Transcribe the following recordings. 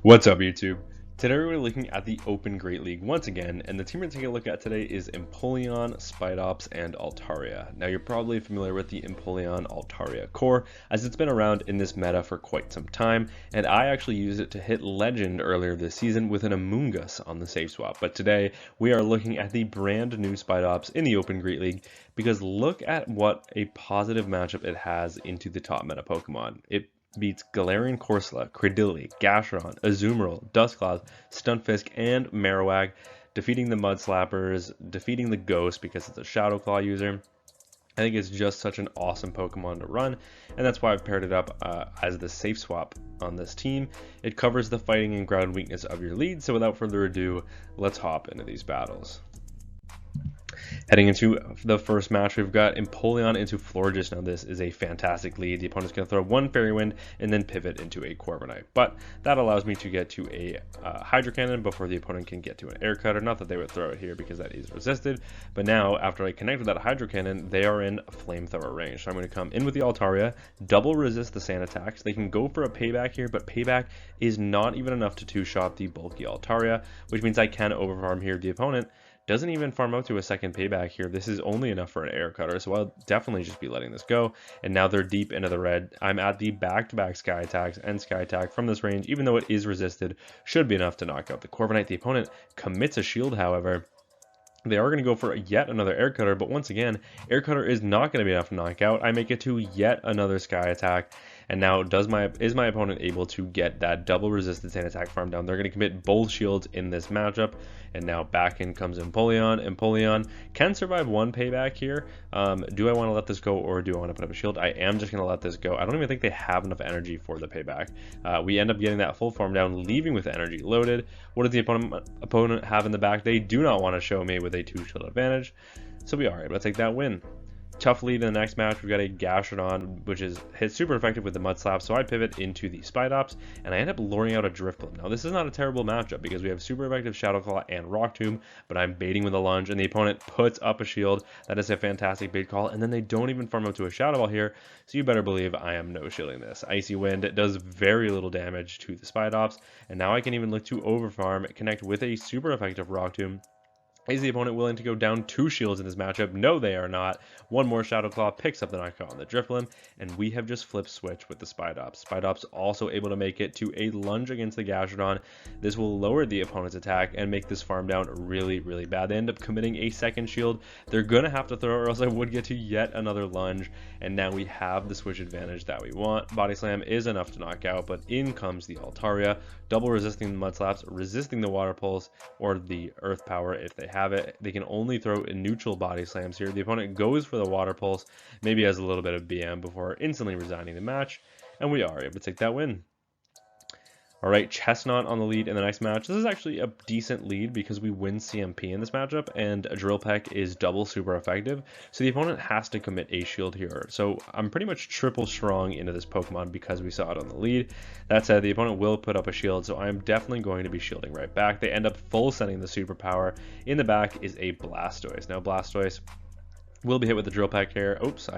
What's up, YouTube? Today we're looking at the Open Great League once again, and the team we're taking a look at today is Empoleon, Spidops, and Altaria. Now, you're probably familiar with the Empoleon Altaria core, as it's been around in this meta for quite some time, and I actually used it to hit Legend earlier this season with an Amoonguss on the save swap. But today, we are looking at the brand new Spidops in the Open Great League, because look at what a positive matchup it has into the top meta Pokemon. It beats Galarian Corsola, Cradily, Gastrodon, Azumarill, Dusclops, Stunfisk, and Marowak, defeating the Mud Slappers, defeating the Ghost because it's a Shadow Claw user. I think it's just such an awesome Pokemon to run, and that's why I've paired it up as the safe swap on this team. It covers the fighting and ground weakness of your lead, so without further ado, let's hop into these battles. Heading into the first match, we've got Empoleon into Florges. Now, this is a fantastic lead. The opponent's going to throw one Fairy Wind and then pivot into a Corviknight. But that allows me to get to a Hydro Cannon before the opponent can get to an Air Cutter. Not that they would throw it here because that is resisted. But now, after I connect with that Hydro Cannon, they are in Flamethrower range. So I'm going to come in with the Altaria, double resist the sand attacks. They can go for a Payback here, but Payback is not even enough to two-shot the bulky Altaria, which means I can overfarm here. The opponent doesn't even farm out to a second Payback here. This is only enough for an Air Cutter, so I'll definitely just be letting this go. And now they're deep into the red. I'm at the back-to-back Sky Attacks and Sky Attack from this range, even though it is resisted, should be enough to knock out the Corviknight. The opponent commits a shield, however. They are going to go for yet another Air Cutter, but once again, Air Cutter is not going to be enough to knock out. I make it to yet another Sky Attack, and now is my opponent able to get that double resisted sand attack farm down? They're going to commit both shields in this matchup, and now back in comes Empoleon. Empoleon can survive one Payback here. Do I want to let this go, or do I want to put up a shield? I am just going to let this go. I don't even think they have enough energy for the Payback. We end up getting that full farm down, leaving with energy loaded. What does the opponent have in the back? They do not want to show me with a 2-shield advantage, so we are able to take that win. Tough lead in the next match. We've got a Gastrodon, which is hit super effective with the Mud Slap, so I pivot into the Spidops, and I end up luring out a Drifblim. Now, this is not a terrible matchup because we have super effective Shadow Claw and Rock Tomb, but I'm baiting with a lunge, and the opponent puts up a shield. That is a fantastic bait call, and then they don't even farm out to a Shadow Ball here, so you better believe I am no-shielding this. Icy Wind does very little damage to the Spidops, and now I can even look to overfarm, connect with a super effective Rock Tomb. Is the opponent willing to go down 2 shields in this matchup? No, they are not. One more Shadow Claw picks up the knockout on the Drifblim, and we have just flipped switch with the Spidops. Spidops also able to make it to a lunge against the Gastrodon. This will lower the opponent's attack and make this farm down really, really bad. They end up committing a second shield. They're going to have to throw, or else I would get to yet another lunge, and now we have the switch advantage that we want. Body Slam is enough to knock out, but in comes the Altaria, double resisting the Mud Slaps, resisting the Water Pulse, or the Earth Power if they have it. They can only throw in neutral Body Slams here. The opponent goes for the Water Pulse, maybe has a little bit of BM before instantly resigning the match, and we are able to take that win. Alright, Chestnut on the lead in the next match. This is actually a decent lead because we win CMP in this matchup, and a Drill Peck is double super effective, so the opponent has to commit a shield here. So I'm pretty much triple strong into this Pokemon because we saw it on the lead. That said, the opponent will put up a shield, so I'm definitely going to be shielding right back. They end up full sending the superpower. In the back is a Blastoise. Now Blastoise will be hit with the Drill Peck here. Oops,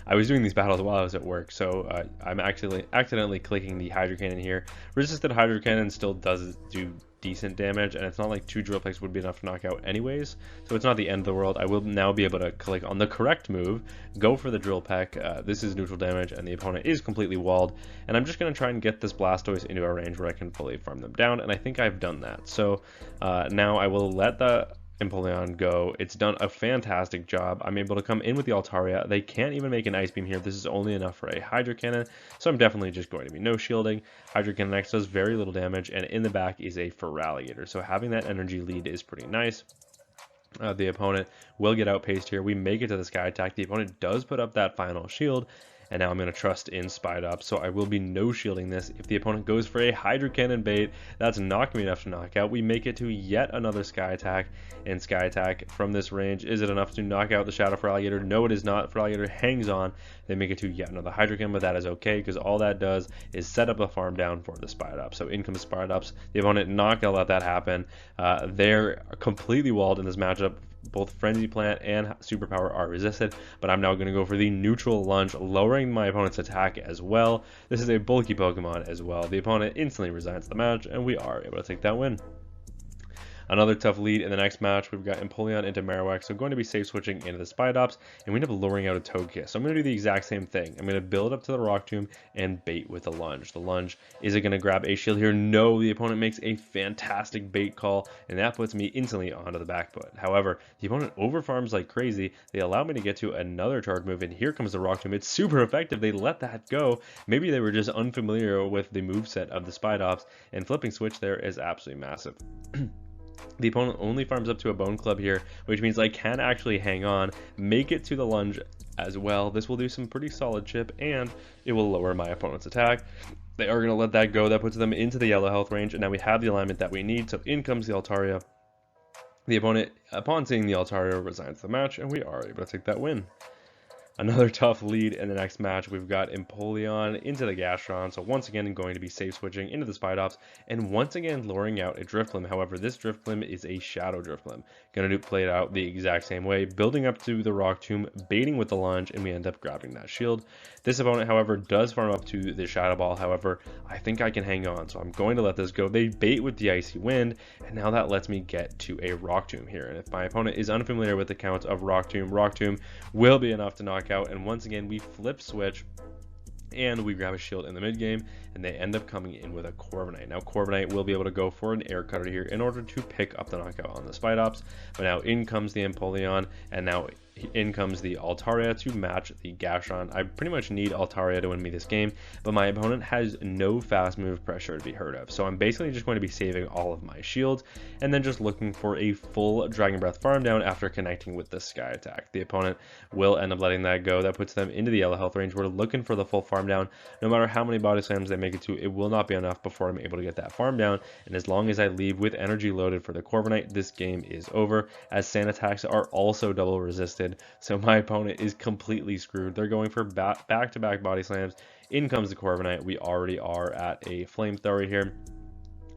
I was doing these battles while I was at work, so I'm actually accidentally clicking the Hydro Cannon here. Resisted Hydro Cannon still does do decent damage, and it's not like 2 Drill Pecks would be enough to knock out anyways, so it's not the end of the world. I will now be able to click on the correct move, go for the Drill Peck. This is neutral damage, and the opponent is completely walled, and I'm just going to try and get this Blastoise into a range where I can fully farm them down, and I think I've done that. So now I will let the Empoleon go. It's done a fantastic job. I'm able to come in with the Altaria. They can't even make an Ice Beam here. This is only enough for a Hydro Cannon, so I'm definitely just going to be no shielding. Hydro Cannon X does very little damage, and in the back is a Feraligatr, so having that energy lead is pretty nice. The opponent will get outpaced here. We make it to the Sky Attack. The opponent does put up that final shield, and now I'm going to trust in Spidops, so I will be no shielding this. If the opponent goes for a Hydro Cannon bait, that's not going to be enough to knock out. We make it to yet another Sky Attack, and Sky Attack from this range. Is it enough to knock out the Shadow Feraligatr? No, it is not. Feraligatr hangs on. They make it to yet another Hydro Cannon, but that is okay, because all that does is set up a farm down for the Spidops. So in comes Spidops. The opponent not going to let that happen. They're completely walled in this matchup. both Frenzy Plant and Superpower are resisted, but I'm now going to go for the neutral lunge, lowering my opponent's attack as well. This is a bulky Pokemon as well. The opponent instantly resigns the match, and we are able to take that win. Another tough lead in the next match, we've got Empoleon into Marowak, so I'm going to be safe switching into the Spidops, and we end up lowering out a Togekiss. So I'm going to do the exact same thing. I'm going to build up to the Rock Tomb and bait with the lunge. The lunge, is it going to grab a shield here? No, the opponent makes a fantastic bait call, and that puts me instantly onto the back foot. However, the opponent overfarms like crazy. They allow me to get to another charge move, and here comes the Rock Tomb. It's super effective. They let that go. Maybe they were just unfamiliar with the moveset of the Spidops, and flipping switch there is absolutely massive. The opponent only farms up to a Bone Club here, which means I can actually hang on, make it to the lunge as well. This will do some pretty solid chip, and it will lower my opponent's attack. They are going to let that go. That puts them into the yellow health range, and now we have the alignment that we need. So in comes the Altaria. The opponent, upon seeing the Altaria, resigns the match, and we are able to take that win. Another tough lead in the next match, we've got Empoleon into the Gastrodon, so once again going to be safe switching into the Spidops, and once again luring out a Drifblim. However, this Drifblim is a Shadow Drifblim. Gonna play it out the exact same way, building up to the Rock Tomb, baiting with the lunge, and we end up grabbing that shield. This opponent, however, does farm up to the Shadow Ball. However, I think I can hang on, so I'm going to let this go. They bait with the Icy Wind, and now that lets me get to a Rock Tomb here. And if my opponent is unfamiliar with the count of Rock Tomb will be enough to knock out, and once again we flip switch and we grab a shield in the mid game, and they end up coming in with a Corviknight. Now Corviknight will be able to go for an air cutter here in order to pick up the knockout on the Spidops, but now in comes the Empoleon, and now in comes the Altaria to match the Gastrodon. I pretty much need Altaria to win me this game, but my opponent has no fast move pressure to be heard of, so I'm basically just going to be saving all of my shields and then just looking for a full Dragon Breath farm down after connecting with the Sky Attack. The opponent will end up letting that go. That puts them into the yellow health range. We're looking for the full farm down. No matter how many body slams they make it to, it will not be enough before I'm able to get that farm down, and as long as I leave with energy loaded for the Corviknight, this game is over, as sand attacks are also double resisted, so my opponent is completely screwed. They're going for back-to-back body slams. In comes the Corviknight. We already are at a Flamethrower here.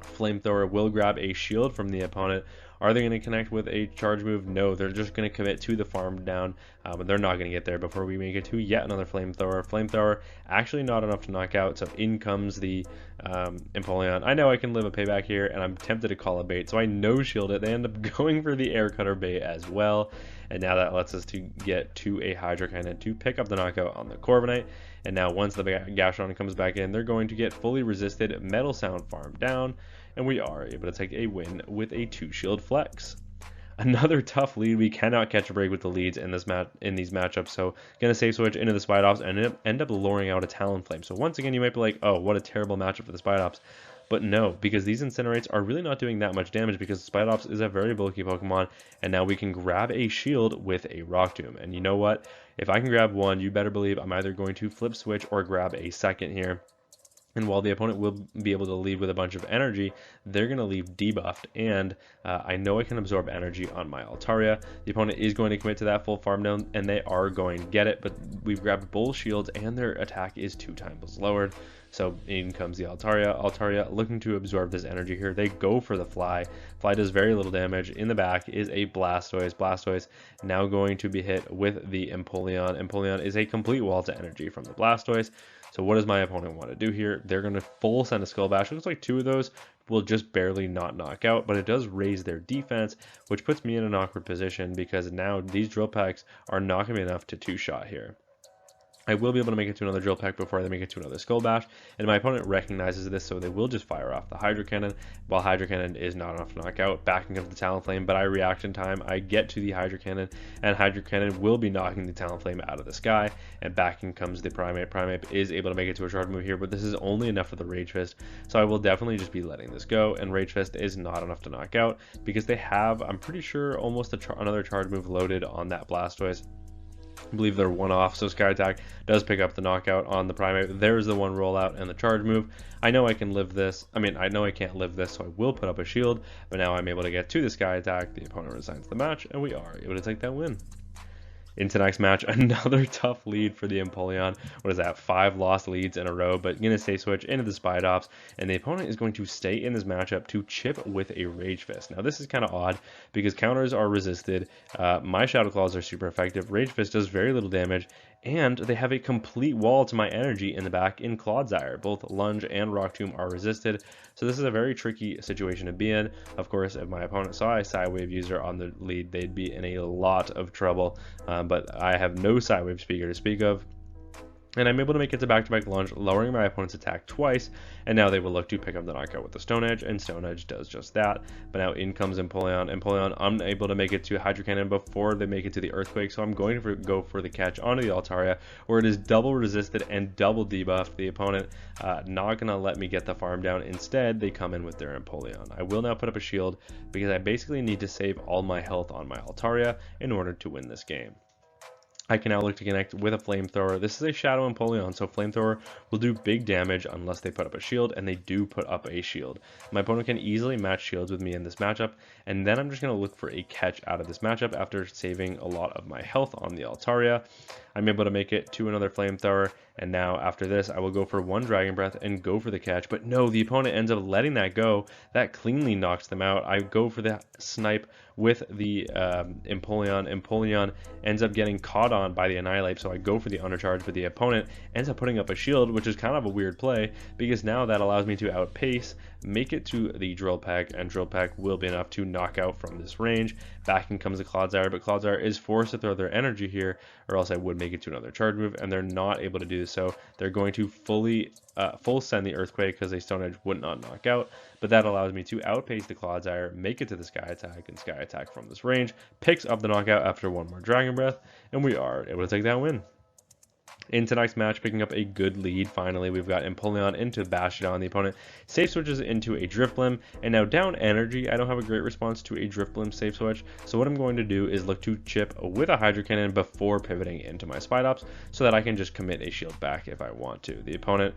Flamethrower will grab a shield from the opponent. Are they going to connect with a charge move? No, they're just going to commit to the farm down, but they're not going to get there before we make it to yet another Flamethrower. Flamethrower actually not enough to knock out, so in comes the Empoleon. I know I can live a payback here, and I'm tempted to call a bait, so I no-shield it. They end up going for the air cutter bait as well, and now that lets us to get to a Hydro Cannon to pick up the knockout on the Corviknight. And now once the Gastrodon comes back in, they're going to get fully resisted Metal Sound farm down, and we are able to take a win with a 2-shield flex. Another tough lead. We cannot catch a break with the leads in these matchups, so gonna safe switch into the Spidops and end up luring out a Talonflame. So once again, you might be like, oh, what a terrible matchup for the Spidops. But no, because these Incinerates are really not doing that much damage, because Spidops is a very bulky Pokemon, and now we can grab a shield with a Rock Tomb. And you know what? If I can grab one, you better believe I'm either going to flip switch or grab a second here. And while the opponent will be able to leave with a bunch of energy, they're going to leave debuffed, and I know I can absorb energy on my Altaria. The opponent is going to commit to that full farm down, and they are going to get it, but we've grabbed both shields, and their attack is 2 times lowered. So in comes the Altaria. Altaria looking to absorb this energy here. They go for the Fly. Fly does very little damage. In the back is a Blastoise. Blastoise now going to be hit with the Empoleon. Empoleon is a complete wall to energy from the Blastoise. So what does my opponent want to do here? They're going to full send a Skull Bash. Looks like 2 of those will just barely not knock out, but it does raise their defense, which puts me in an awkward position because now these Drill Packs are not going to be enough to 2-shot here. I will be able to make it to another Drill Peck before they make it to another Skull Bash, and my opponent recognizes this, so they will just fire off the Hydro Cannon, while Hydro Cannon is not enough to knock out. Backing up the Talonflame, but I react in time. I get to the Hydro Cannon, and Hydro Cannon will be knocking the Talonflame out of the sky, and backing comes the Primeape. Primeape is able to make it to a charge move here, but this is only enough for the Rage Fist, so I will definitely just be letting this go, and Rage Fist is not enough to knock out, because they have, I'm pretty sure, almost another charge move loaded on that Blastoise. I believe they're 1 off, so Sky Attack does pick up the knockout on the Primeape. There's the 1 rollout and the charge move. I know I can live this. I know I can't live this, so I will put up a shield, but now I'm able to get to the Sky Attack. The opponent resigns the match, and we are able to take that win. Into next match, another tough lead for the Empoleon. What is that? 5 lost leads in a row, but gonna safe switch into the Spidops, and the opponent is going to stay in this matchup to chip with a Rage Fist. Now this is kind of odd because counters are resisted. My Shadow Claws are super effective. Rage Fist does very little damage, and they have a complete wall to my energy in the back in Clodsire. Both Lunge and Rock Tomb are resisted, so this is a very tricky situation to be in. Of course, if my opponent saw a Psywave user on the lead, they'd be in a lot of trouble. But I have no Psywave speaker to speak of. And I'm able to make it to back-to-back Lunge, lowering my opponent's attack twice, and now they will look to pick up the knockout with the Stone Edge, and Stone Edge does just that. But now in comes Empoleon. Empoleon unable to make it to Hydro Cannon before they make it to the Earthquake, so I'm going to go for the catch onto the Altaria, where it is double resisted and double debuffed. The opponent not going to let me get the farm down. Instead, they come in with their Empoleon. I will now put up a shield, because I basically need to save all my health on my Altaria in order to win this game. I can now look to connect with a Flamethrower. This is a Shadow Empoleon, so Flamethrower will do big damage unless they put up a shield, and they do put up a shield. My opponent can easily match shields with me in this matchup, and then I'm just going to look for a catch out of this matchup after saving a lot of my health on the Altaria. I'm able to make it to another Flamethrower, and now after this I will go for one Dragon Breath and go for the catch, but no, the opponent ends up letting that go. That cleanly knocks them out. I go for the snipe with the Empoleon. Empoleon ends up getting caught on by the Annihilate, so I go for the undercharge, but the opponent ends up putting up a shield, which is kind of a weird play, because now that allows me to outpace, make it to the Drill Peck, and Drill Peck will be enough to knock out from this range. Back in comes the Clodsire, but Clodsire is forced to throw their energy here, or else I would make it to another charge move, and they're not able to do so. They're going to full send the Earthquake because a Stone Edge would not knock out, but that allows me to outpace the Clodsire, make it to the Sky Attack, and Sky Attack from this range picks up the knockout after one more Dragon Breath, and we are able to take that win. Into next match, picking up a good lead. Finally, we've got Empoleon into Bastiodon. The opponent safe switches into a Drifblim, and now down energy. I don't have a great response to a Drifblim safe switch, so what I'm going to do is look to chip with a Hydro Cannon before pivoting into my Spidops, so that I can just commit a shield back if I want to. The opponent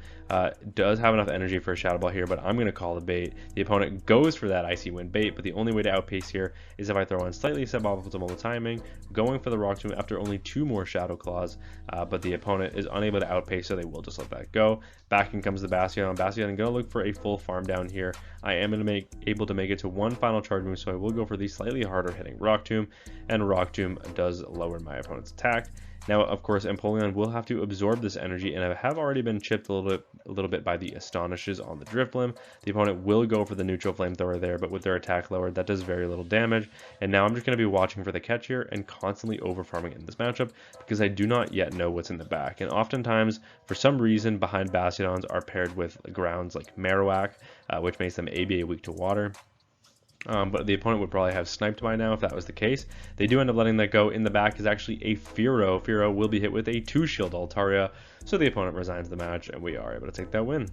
does have enough energy for a Shadow Ball here, but I'm going to call the bait. The opponent goes for that Icy Wind bait, but the only way to outpace here is if I throw on slightly suboptimal timing, going for the Rock Tomb after only 2 more Shadow Claws, but the opponent is unable to outpace, so they will just let that go. Back in comes the Bastiodon. Bastiodon going to look for a full farm down here. I am going to able to make it to one final charge move, so I will go for the slightly harder hitting Rock Tomb, and Rock Tomb does lower my opponent's attack. Now, of course, Empoleon will have to absorb this energy, and I have already been chipped a little bit by the Astonishes on the Drifblim. The opponent will go for the neutral Flamethrower there, but with their attack lowered, that does very little damage. And now I'm just going to be watching for the catch here and constantly over-farming in this matchup, because I do not yet know what's in the back. And oftentimes, for some reason, behind Bastiodons are paired with grounds like Marowak, which makes them ABA weak to water. But the opponent would probably have sniped by now if that was the case. They do end up letting that go. In the back is actually a Fearow. Fearow will be hit with a 2-shield Altaria, so the opponent resigns the match, and we are able to take that win.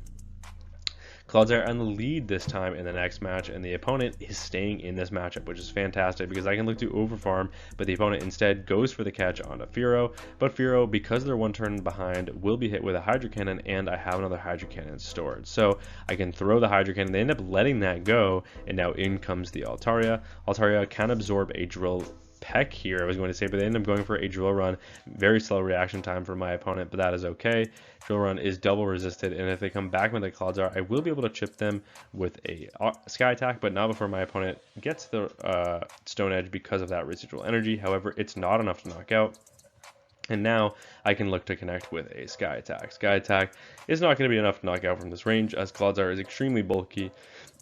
Clodsire on the lead this time in the next match, and the opponent is staying in this matchup, which is fantastic because I can look to overfarm, but the opponent instead goes for the catch onto Fearow. But Fearow, because they're one turn behind, will be hit with a Hydro Cannon, and I have another Hydro Cannon stored. So I can throw the Hydro Cannon, they end up letting that go, and now in comes the Altaria. Altaria can absorb a Drill Peck here, I was going to say, but they end up going for a Drill Run. Very slow reaction time for my opponent, but that is okay. Drill Run is double resisted, and if they come back with a Clodsire, I will be able to chip them with a Sky Attack, but not before my opponent gets the Stone Edge because of that residual energy. However, it's not enough to knock out. And now I can look to connect with a Sky Attack. Sky Attack is not going to be enough to knock out from this range, as Clodsire is extremely bulky,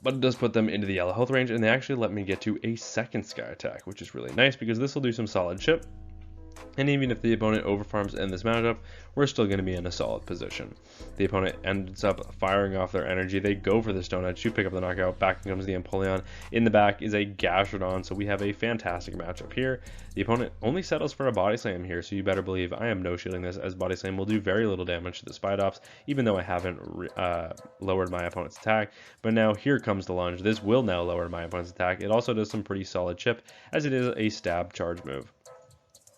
but it does put them into the yellow health range, and they actually let me get to a second Sky Attack, which is really nice because this will do some solid chip. And even if the opponent overfarms in this matchup, we're still going to be in a solid position. The opponent ends up firing off their energy. They go for the Stone Edge to pick up the knockout. Back comes the Empoleon. In the back is a Gastrodon, so we have a fantastic matchup here. The opponent only settles for a Body Slam here, so you better believe I am no-shielding this, as Body Slam will do very little damage to the Spidops, even though I haven't lowered my opponent's attack. But now here comes the Lunge. This will now lower my opponent's attack. It also does some pretty solid chip, as it is a stab charge move.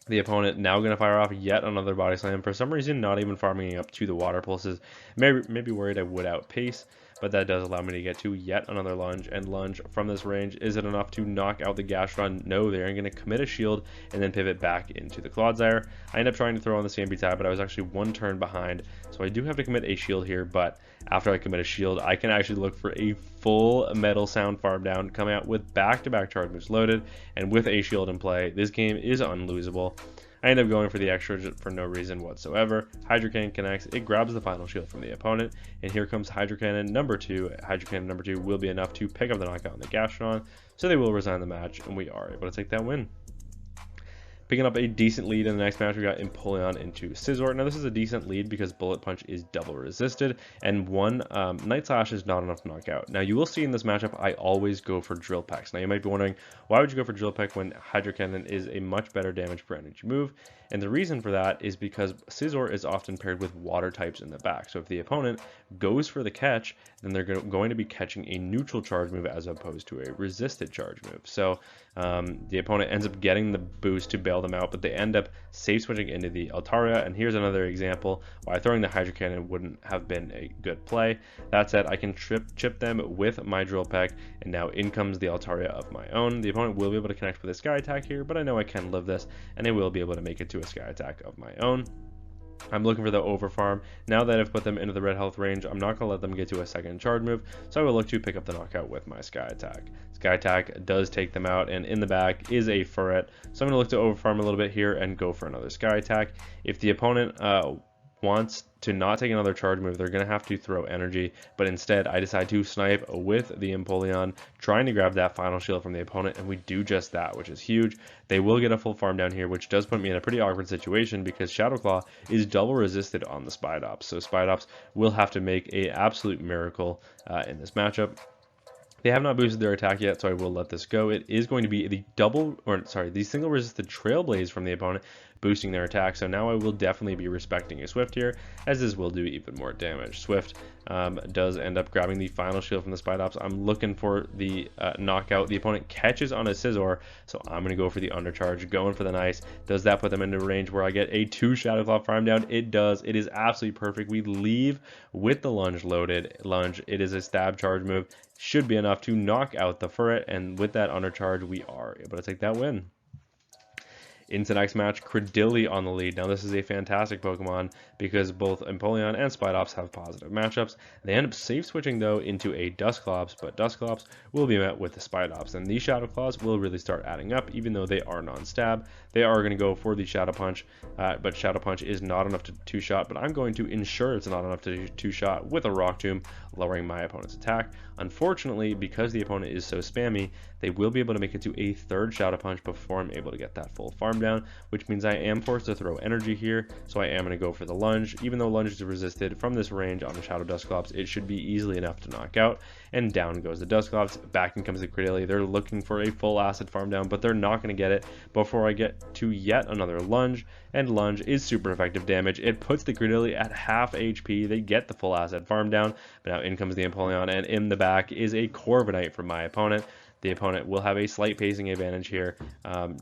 The opponent now going to fire off yet another Body Slam. For some reason, not even farming up to the Water Pulses. Maybe worried I would outpace, but that does allow me to get to yet another lunge, and lunge from this range. Is it enough to knock out the Gastrodon? No, they're going to commit a shield and then pivot back into the Clodsire. I end up trying to throw on the Stampede Tag, but I was actually one turn behind, so I do have to commit a shield here, but after I commit a shield, I can actually look for a full Metal Sound farm down, coming out with back-to-back charge moves loaded, and with a shield in play, this game is unlosable. I end up going for the extra for no reason whatsoever. Hydro Cannon connects, it grabs the final shield from the opponent, and here comes Hydro Cannon number 2. Hydro Cannon number 2 will be enough to pick up the knockout on the Gastrodon, so they will resign the match, and we are able to take that win. Picking up a decent lead in the next match, we got Empoleon into Scizor. Now this is a decent lead because Bullet Punch is double resisted, and one Night Slash is not enough to knock out. Now you will see in this matchup, I always go for Drill Pecks. Now you might be wondering, why would you go for Drill Peck when Hydro Cannon is a much better damage per energy move? And the reason for that is because Scizor is often paired with water types in the back. So if the opponent goes for the catch, then they're going to be catching a neutral charge move as opposed to a resisted charge move. So the opponent ends up getting the boost to bail them out, but they end up safe switching into the Altaria. And here's another example why throwing the Hydro Cannon wouldn't have been a good play. That said, I can chip them with my Drill Peck, and now in comes the Altaria of my own. The opponent will be able to connect with a Sky Attack here, but I know I can live this, and they will be able to make it to a Sky Attack of my own. I'm looking for the over farm. Now that I've put them into the red health range, I'm not going to let them get to a second charge move, so I will look to pick up the knockout with my Sky Attack. Sky Attack does take them out, and in the back is a Furret, so I'm going to look to over farm a little bit here and go for another Sky Attack. If the opponent wants to not take another charge move, they're going to have to throw energy, but instead I decide to snipe with the Empoleon, trying to grab that final shield from the opponent, and we do just that, which is huge. They will get a full farm down here, which does put me in a pretty awkward situation because Shadow Claw is double resisted on the Spidops, so Spidops will have to make an absolute miracle in this matchup. They have not boosted their attack yet, so I will let this go. It is going to be the single resisted Trailblaze from the opponent, boosting their attack, so now I will definitely be respecting a Swift here, as this will do even more damage. Swift does end up grabbing the final shield from the Spidops. I'm looking for the knockout. The opponent catches on a Scizor, so I'm going to go for the undercharge, going for the nice. Does that put them into a range where I get a 2 Shadow Claw farm down? It does. It is absolutely perfect. We leave with the lunge loaded. Lunge, it is a stab charge move. Should be enough to knock out the Furret, and with that undercharge, we are able to take that win. Into the next match, Credilli on the lead. Now this is a fantastic Pokemon because both Empoleon and Spidops have positive matchups. They end up safe switching though into a Dusclops, but Dusclops will be met with the Spidops, and these Shadow Claws will really start adding up even though they are non-stab. They are going to go for the Shadow Punch, but Shadow Punch is not enough to two-shot, but I'm going to ensure it's not enough to two-shot with a Rock Tomb, lowering my opponent's attack. Unfortunately, because the opponent is so spammy, they will be able to make it to a third Shadow Punch before I'm able to get that full farm down, which means I am forced to throw energy here, so I am going to go for the lunge. Even though lunge is resisted from this range on the Shadow Dusclops, it should be easily enough to knock out, and down goes the Dusclops. Back in comes the Credilli. They're looking for a full acid farm down, but they're not going to get it before I get to yet another lunge, and lunge is super effective damage. It puts the Credilli at half HP. They get the full acid farm down, but now in comes the Empoleon, and in the back is a Corviknight from my opponent. The opponent will have a slight pacing advantage here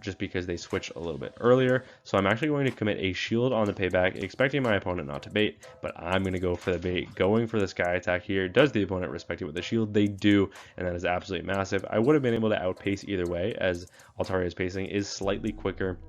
just because they switched a little bit earlier. So I'm actually going to commit a shield on the payback, expecting my opponent not to bait, but I'm going to go for the bait, going for the Sky Attack here. Does the opponent respect it with the shield? They do, and that is absolutely massive. I would have been able to outpace either way, as Altaria's pacing is slightly quicker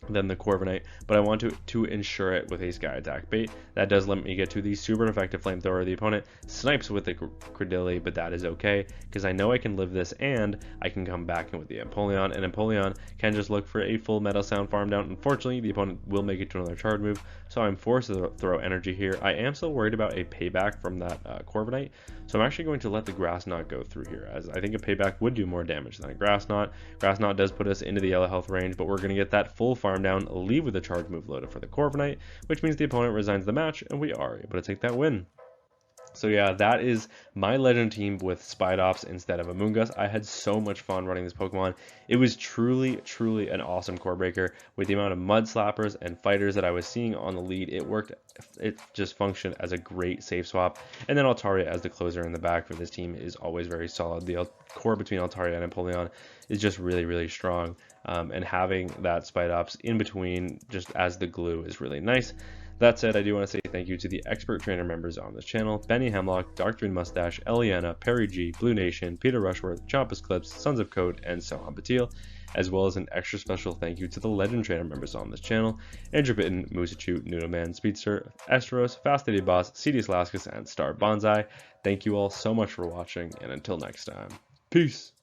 than the Corviknight, but I want to ensure it with a Sky Attack bait. That does let me get to the super effective Flamethrower. The opponent snipes with the Credilli, but that is okay because I know I can live this, and I can come back in with the Empoleon, and Empoleon can just look for a full Metal Sound farm down. Unfortunately, the opponent will make it to another charge move, so I'm forced to throw energy here. I am still worried about a payback from that Corviknight, so I'm actually going to let the Grass Knot go through here, as I think a payback would do more damage than a Grass Knot. Grass Knot does put us into the yellow health range, but we're going to get that full farm down, leave with a charge move loaded for the Corviknight, which means the opponent resigns the match, and we are able to take that win. So yeah, that is my legend team with Spidops instead of Amoonguss. I had so much fun running this Pokemon. It was truly an awesome core breaker. With the amount of Mud Slappers and fighters that I was seeing on the lead, it worked. It just functioned as a great safe swap. And then Altaria as the closer in the back for this team is always very solid. The core between Altaria and Empoleon is just really strong. And having that Spidops in between just as the glue is really nice. That said, I do want to say thank you to the expert trainer members on this channel: Benny Hemlock, Dark Green Mustache, Eliana, Perry G, Blue Nation, Peter Rushworth, Chompus Clips, Sons of Code, and Sohan Patil, as well as an extra special thank you to the legend trainer members on this channel: Andrew Bitten, Moosachu, Noodleman, Speedster, Estros, Fast Lady Boss, CDS Laskus, and Star Bonsai. Thank you all so much for watching, and until next time, peace!